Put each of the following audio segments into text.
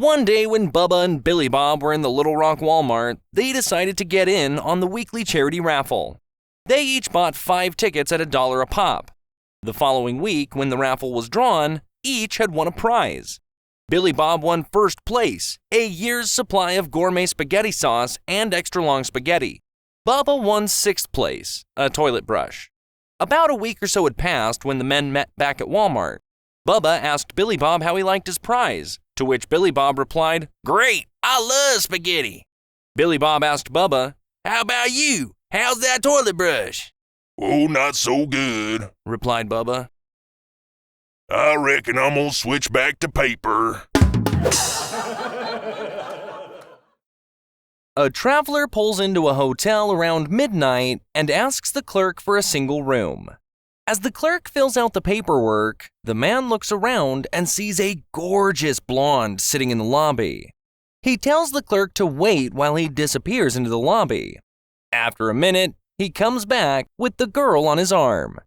One day when Bubba and Billy Bob were in the Little Rock Walmart, they decided to get in on the weekly charity raffle. They each bought 5 tickets at $1 a pop. The following week, when the raffle was drawn, each had won a prize. Billy Bob won first place, a year's supply of gourmet spaghetti sauce and extra long spaghetti. Bubba won 6th place, a toilet brush. About a week or so had passed when the men met back at Walmart. Bubba asked Billy Bob how he liked his prize, to which Billy Bob replied, "Great, I love spaghetti." Billy Bob asked Bubba, "How about you? How's that toilet brush?" "Oh, not so good," replied Bubba. "I reckon I'm gonna switch back to paper." A traveler pulls into a hotel around midnight and asks the clerk for a single room. As the clerk fills out the paperwork, the man looks around and sees a gorgeous blonde sitting in the lobby. He tells the clerk to wait while he disappears into the lobby. After a minute, he comes back with the girl on his arm.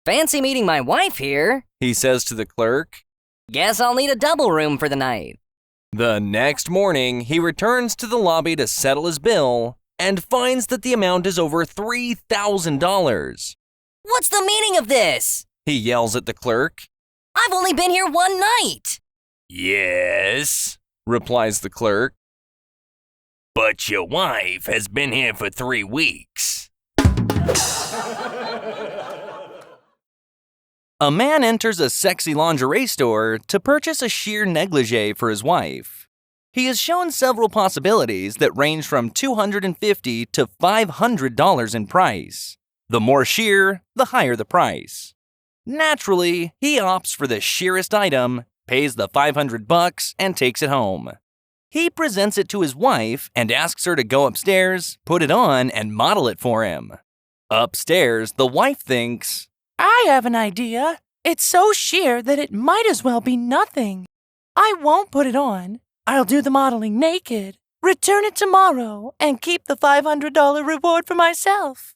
"Fancy meeting my wife here," he says to the clerk. "Guess I'll need a double room for the night." The next morning, he returns to the lobby to settle his bill and finds that the amount is over $3,000. "What's the meaning of this?" he yells at the clerk. "I've only been here one night." "Yes," replies the clerk, "but your wife has been here for 3 weeks. A man enters a sexy lingerie store to purchase a sheer neglige for his wife. He is shown several possibilities that range from $250 to $500 in price. The more sheer, the higher the price. Naturally, he opts for the sheerest item, pays the $500, and takes it home. He presents it to his wife and asks her to go upstairs, put it on, and model it for him. Upstairs, the wife thinks, "I have an idea. It's so sheer that it might as well be nothing. I won't put it on. I'll do the modeling naked, return it tomorrow, and keep the $500 reward for myself."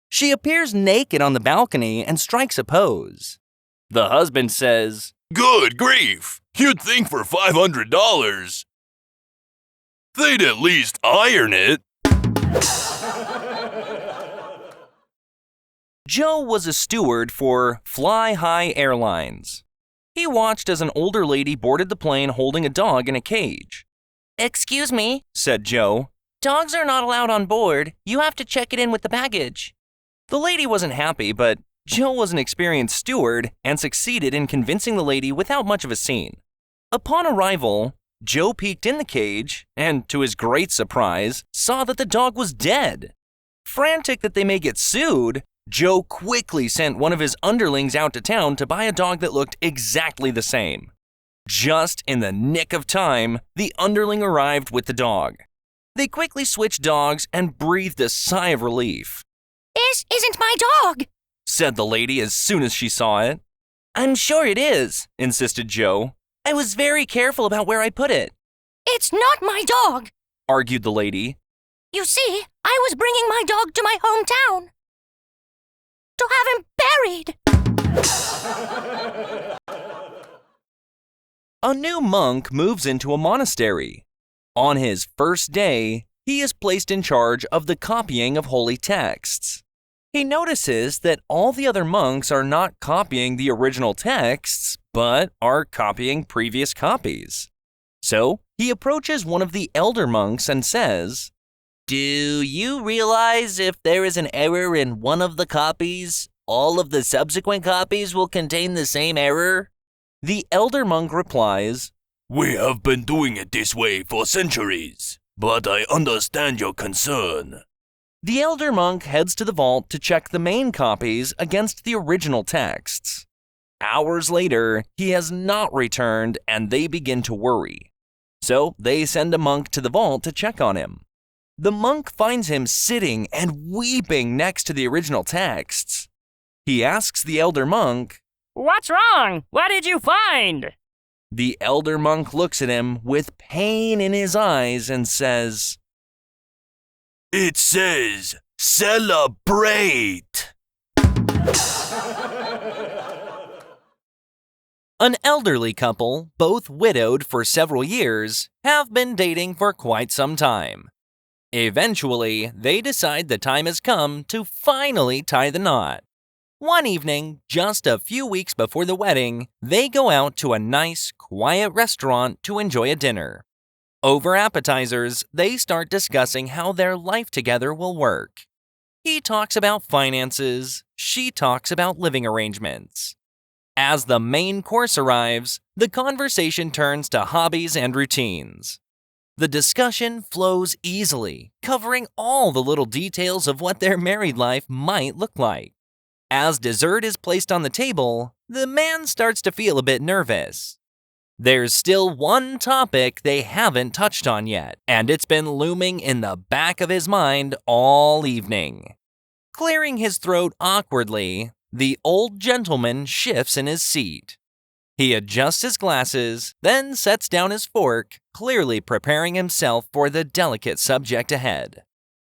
She appears naked on the balcony and strikes a pose. The husband says, "Good grief! You'd think for $500, they'd at least iron it." Joe was a steward for Fly High Airlines. He watched as an older lady boarded the plane holding a dog in a cage. "Excuse me," said Joe. "Dogs are not allowed on board. You have to check it in with the baggage." The lady wasn't happy, but Joe was an experienced steward and succeeded in convincing the lady without much of a scene. Upon arrival, Joe peeked in the cage and, to his great surprise, saw that the dog was dead. Frantic that they may get sued, Joe quickly sent one of his underlings out to town to buy a dog that looked exactly the same. Just in the nick of time, the underling arrived with the dog. They quickly switched dogs and breathed a sigh of relief. "This isn't my dog," said the lady as soon as she saw it. "I'm sure it is," insisted Joe. "I was very careful about where I put it." "It's not my dog," argued the lady. "You see, I was bringing my dog to my hometown to have him buried." A new monk moves into a monastery. On his first day, he is placed in charge of the copying of holy texts. He notices that all the other monks are not copying the original texts, but are copying previous copies. So he approaches one of the elder monks and says, "Do you realize if there is an error in one of the copies, all of the subsequent copies will contain the same error?" The elder monk replies, "We have been doing it this way for centuries, but I understand your concern." The elder monk heads to the vault to check the main copies against the original texts. Hours later, he has not returned and they begin to worry. So they send a monk to the vault to check on him. The monk finds him sitting and weeping next to the original texts. He asks the elder monk, "What's wrong? What did you find?" The elder monk looks at him with pain in his eyes and says, "It says, celebrate." An elderly couple, both widowed for several years, have been dating for quite some time. Eventually, they decide the time has come to finally tie the knot. One evening, just a few weeks before the wedding, they go out to a nice, quiet restaurant to enjoy a dinner. Over appetizers, they start discussing how their life together will work. He talks about finances, she talks about living arrangements. As the main course arrives, the conversation turns to hobbies and routines. The discussion flows easily, covering all the little details of what their married life might look like. As dessert is placed on the table, the man starts to feel a bit nervous. There's still one topic they haven't touched on yet, and it's been looming in the back of his mind all evening. Clearing his throat awkwardly, the old gentleman shifts in his seat. He adjusts his glasses, then sets down his fork, clearly preparing himself for the delicate subject ahead.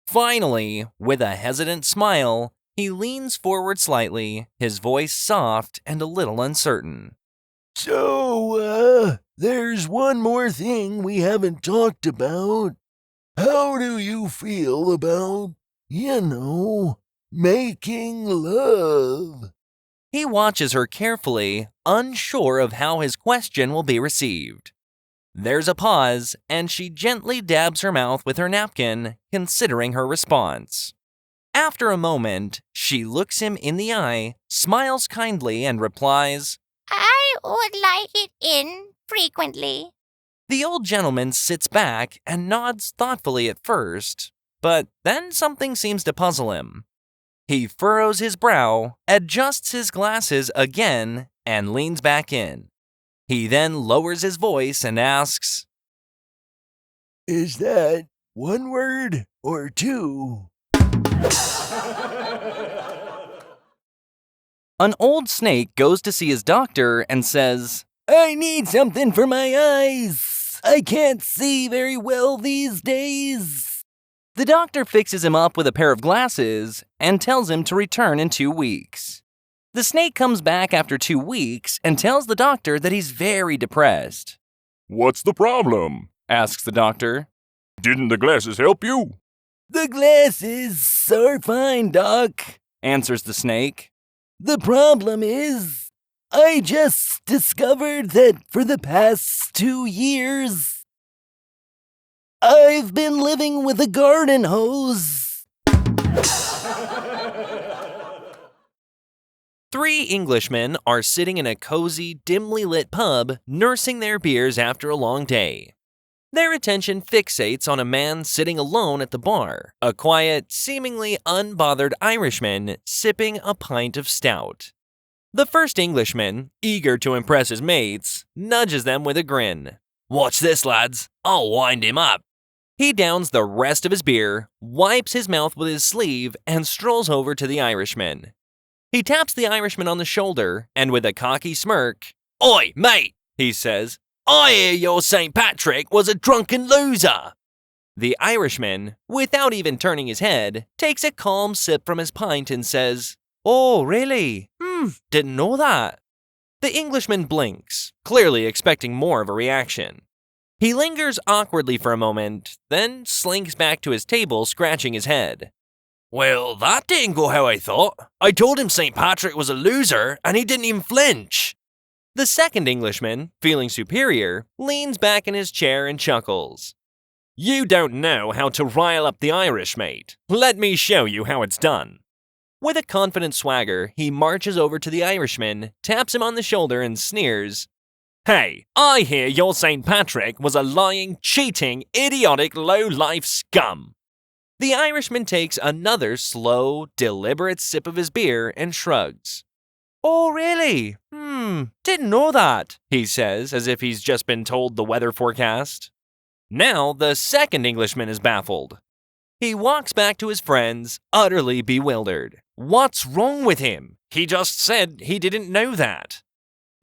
Finally, with a hesitant smile, he leans forward slightly, his voice soft and a little uncertain. So, there's one more thing we haven't talked about. How do you feel about, making love? He watches her carefully, unsure of how his question will be received. There's a pause, and she gently dabs her mouth with her napkin, considering her response. After a moment, she looks him in the eye, smiles kindly, and replies, I would like it infrequently. The old gentleman sits back and nods thoughtfully at first, but then something seems to puzzle him. He furrows his brow, adjusts his glasses again, and leans back in. He then lowers his voice and asks, Is that one word or two? An old snake goes to see his doctor and says, I need something for my eyes. I can't see very well these days. The doctor fixes him up with a pair of glasses and tells him to return in 2 weeks. The snake comes back after 2 weeks and tells the doctor that he's very depressed. What's the problem? Asks the doctor. Didn't the glasses help you? The glasses are fine, Doc, answers the snake. The problem is, I just discovered that for the past 2 years, I've been living with a garden hose. 3 Englishmen are sitting in a cozy, dimly lit pub, nursing their beers after a long day. Their attention fixates on a man sitting alone at the bar, a quiet, seemingly unbothered Irishman sipping a pint of stout. The first Englishman, eager to impress his mates, nudges them with a grin. Watch this, lads. I'll wind him up. He downs the rest of his beer, wipes his mouth with his sleeve, and strolls over to the Irishman. He taps the Irishman on the shoulder, and with a cocky smirk, Oi, mate, he says, I hear your St. Patrick was a drunken loser. The Irishman, without even turning his head, takes a calm sip from his pint and says, Oh, really? Didn't know that. The Englishman blinks, clearly expecting more of a reaction. He lingers awkwardly for a moment, then slinks back to his table, scratching his head. Well, that didn't go how I thought. I told him St. Patrick was a loser, and he didn't even flinch. The second Englishman, feeling superior, leans back in his chair and chuckles. You don't know how to rile up the Irish, mate. Let me show you how it's done. With a confident swagger, he marches over to the Irishman, taps him on the shoulder, and sneers. Hey, I hear your St. Patrick was a lying, cheating, idiotic, low-life scum. The Irishman takes another slow, deliberate sip of his beer and shrugs. Oh, really? Didn't know that, he says, as if he's just been told the weather forecast. Now, the second Englishman is baffled. He walks back to his friends, utterly bewildered. What's wrong with him? He just said he didn't know that.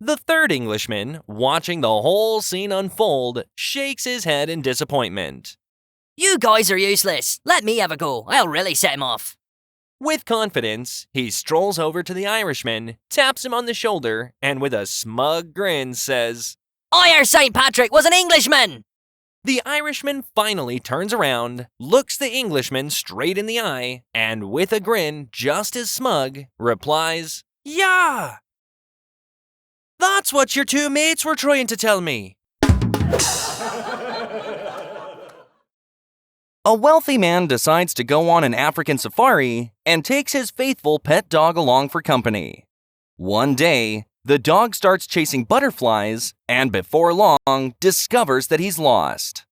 The third Englishman, watching the whole scene unfold, shakes his head in disappointment. You guys are useless. Let me have a go. I'll really set him off. With confidence, he strolls over to the Irishman, taps him on the shoulder, and with a smug grin says, Our St. Patrick was an Englishman! The Irishman finally turns around, looks the Englishman straight in the eye, and with a grin just as smug, replies, Yeah! That's what your two mates were trying to tell me. A wealthy man decides to go on an African safari and takes his faithful pet dog along for company. One day, the dog starts chasing butterflies and before long discovers that he's lost.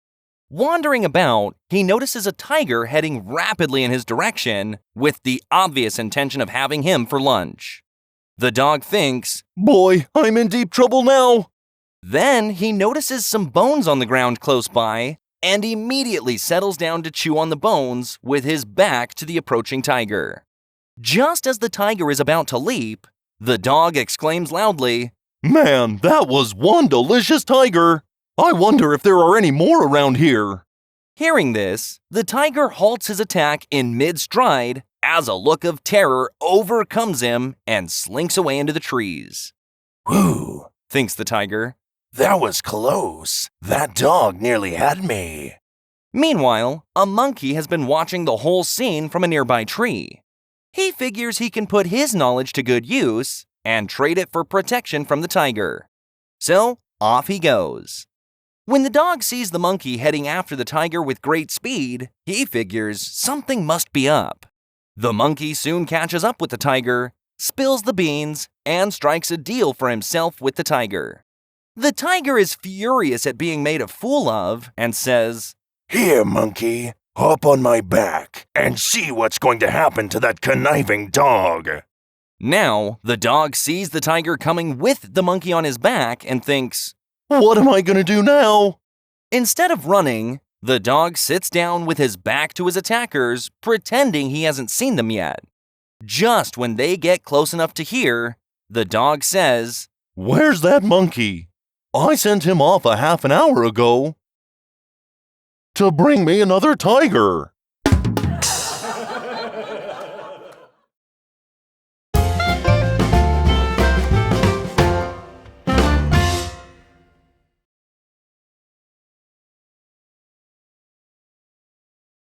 Wandering about, he notices a tiger heading rapidly in his direction with the obvious intention of having him for lunch. The dog thinks, Boy, I'm in deep trouble now. Then he notices some bones on the ground close by and immediately settles down to chew on the bones with his back to the approaching tiger. Just as the tiger is about to leap, the dog exclaims loudly, Man, that was one delicious tiger! I wonder if there are any more around here. Hearing this, the tiger halts his attack in mid-stride as a look of terror overcomes him and slinks away into the trees. Whew, Thinks the tiger. that was close. That dog nearly had me. Meanwhile, a monkey has been watching the whole scene from a nearby tree. He figures he can put his knowledge to good use and trade it for protection from the tiger. So, off he goes. When the dog sees the monkey heading after the tiger with great speed, he figures something must be up. The monkey soon catches up with the tiger, spills the beans, and strikes a deal for himself with the tiger. The tiger is furious at being made a fool of and says, Here, monkey, hop on my back and see what's going to happen to that conniving dog. Now, the dog sees the tiger coming with the monkey on his back and thinks, What am I going to do now? Instead of running, the dog sits down with his back to his attackers, pretending he hasn't seen them yet. Just when they get close enough to hear, the dog says, Where's that monkey? I sent him off a half an hour ago to bring me another tiger.